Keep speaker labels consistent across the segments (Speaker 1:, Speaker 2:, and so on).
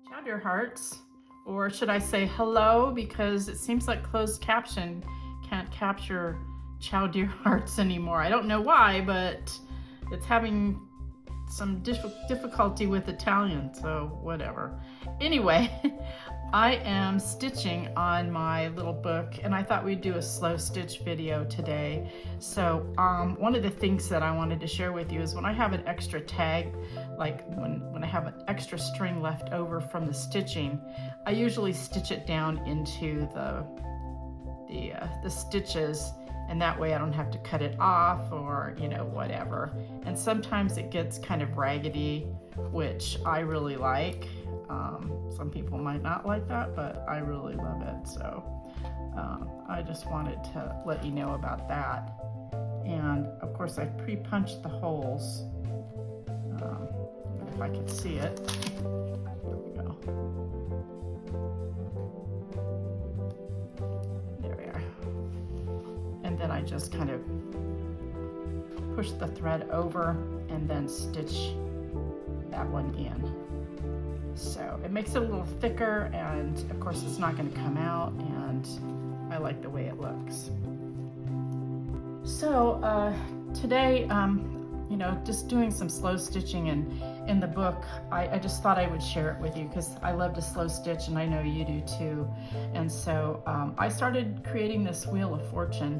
Speaker 1: Ciao, dear hearts. Or should I say hello, because it seems like closed caption can't capture ciao, dear hearts anymore. I don't know why, but it's having some difficulty with Italian, so whatever. Anyway, I am stitching on my little book, and I thought we'd do a slow stitch video today. So one of the things that I wanted to share with you is when I have an extra tag, like when I have an extra string left over from the stitching, I usually stitch it down into the stitches, and that way I don't have to cut it off or, you know, whatever. And sometimes it gets kind of raggedy, which I really like. Some people might not like that, but I really love it. So I just wanted to let you know about that. And of course I pre-punched the holes. If I can see it. There we go. There we are. And then I just kind of push the thread over and then stitch that one in. So it makes it a little thicker, and of course it's not going to come out, and I like the way it looks. So today, you know, just doing some slow stitching, and in the book, I just thought I would share it with you because I love to slow stitch, and I know you do too. And so I started creating this Wheel of Fortune.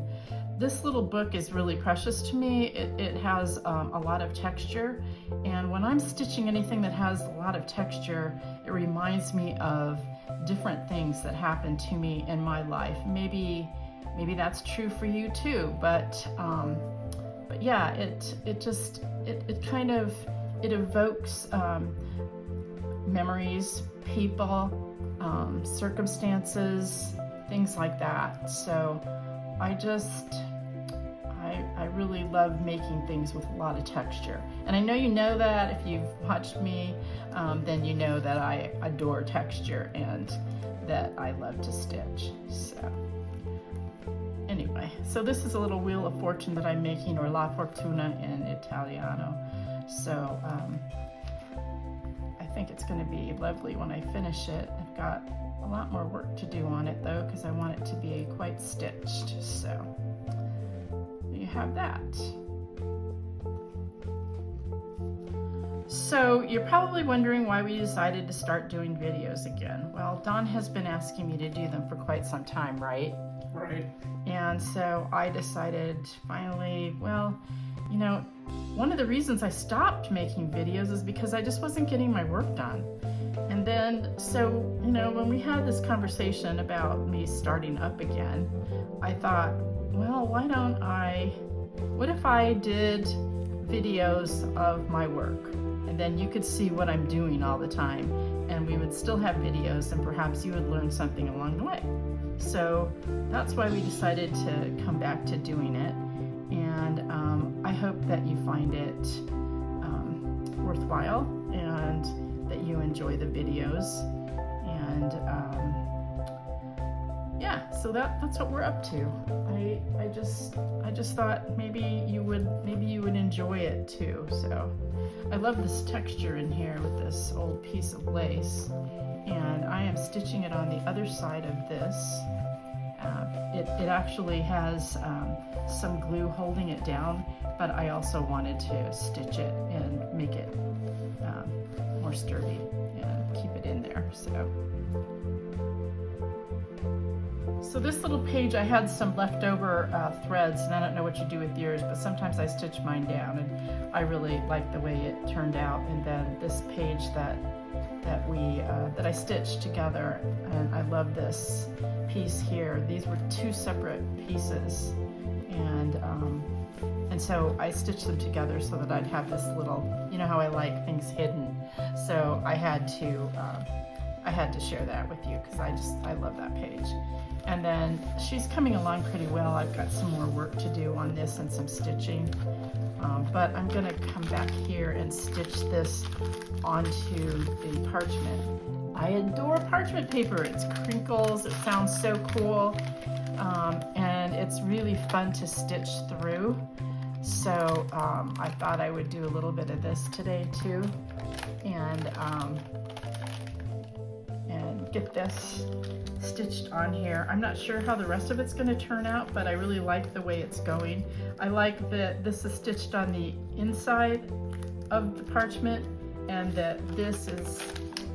Speaker 1: This little book is really precious to me. It has a lot of texture, and when I'm stitching anything that has a lot of texture, it reminds me of different things that happened to me in my life. Maybe that's true for you too, but yeah, it kind of evokes memories, people, circumstances, things like that. So I really love making things with a lot of texture. And I know you know that. If you've watched me, then you know that I adore texture and that I love to stitch. So anyway, so this is a little Wheel of Fortune that I'm making, or La Fortuna in Italiano. So I think it's going to be lovely when I finish it. I've got a lot more work to do on it though, because I want it to be quite stitched. So you have that. So you're probably wondering why we decided to start doing videos again. Well, Don has been asking me to do them for quite some time, right?
Speaker 2: Right.
Speaker 1: And so I decided finally, well, you know, one of the reasons I stopped making videos is because I just wasn't getting my work done. And then, so, you know, when we had this conversation about me starting up again, I thought, well, what if I did videos of my work? And then you could see what I'm doing all the time, and we would still have videos, and perhaps you would learn something along the way. So that's why we decided to come back to doing it. And I hope that you find it worthwhile and that you enjoy the videos. And yeah, so that's what we're up to. I just thought maybe you would enjoy it too. So I love this texture in here with this old piece of lace, and I am stitching it on the other side of this. It actually has some glue holding it down, but I also wanted to stitch it and make it more sturdy and keep it in there. So this little page, I had some leftover threads, and I don't know what you do with yours, but sometimes I stitch mine down, and I really like the way it turned out. And then this page that I stitched together, and I love this piece here. These were two separate pieces, and so I stitched them together so that I'd have this little, you know how I like things hidden. So I had to share that with you because I love that page. And then she's coming along pretty well. I've got some more work to do on this and some stitching. But I'm gonna come back here and stitch this onto the parchment. I adore parchment paper. It's crinkles, it sounds so cool, and it's really fun to stitch through. So I thought I would do a little bit of this today too. And get this stitched on here. I'm not sure how the rest of it's going to turn out, but I really like the way it's going. I like that this is stitched on the inside of the parchment and that this is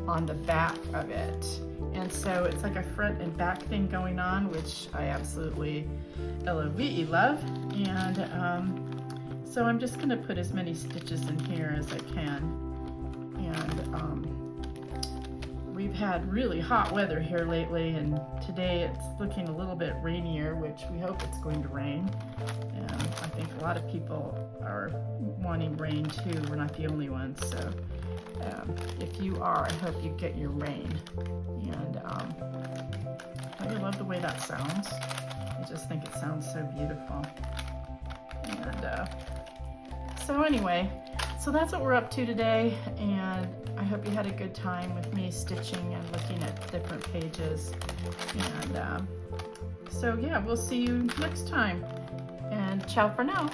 Speaker 1: on the back of it. And so it's like a front and back thing going on, which I absolutely LOVE love. And so I'm just going to put as many stitches in here as I can. And we've had really hot weather here lately, and today it's looking a little bit rainier, which we hope it's going to rain. And I think a lot of people are wanting rain too. We're not the only ones. So if you are, I hope you get your rain. And I really love the way that sounds. I just think it sounds so beautiful. And so anyway, so that's what we're up to today, and I hope you had a good time with me stitching and looking at different pages. And so yeah, we'll see you next time, and ciao for now.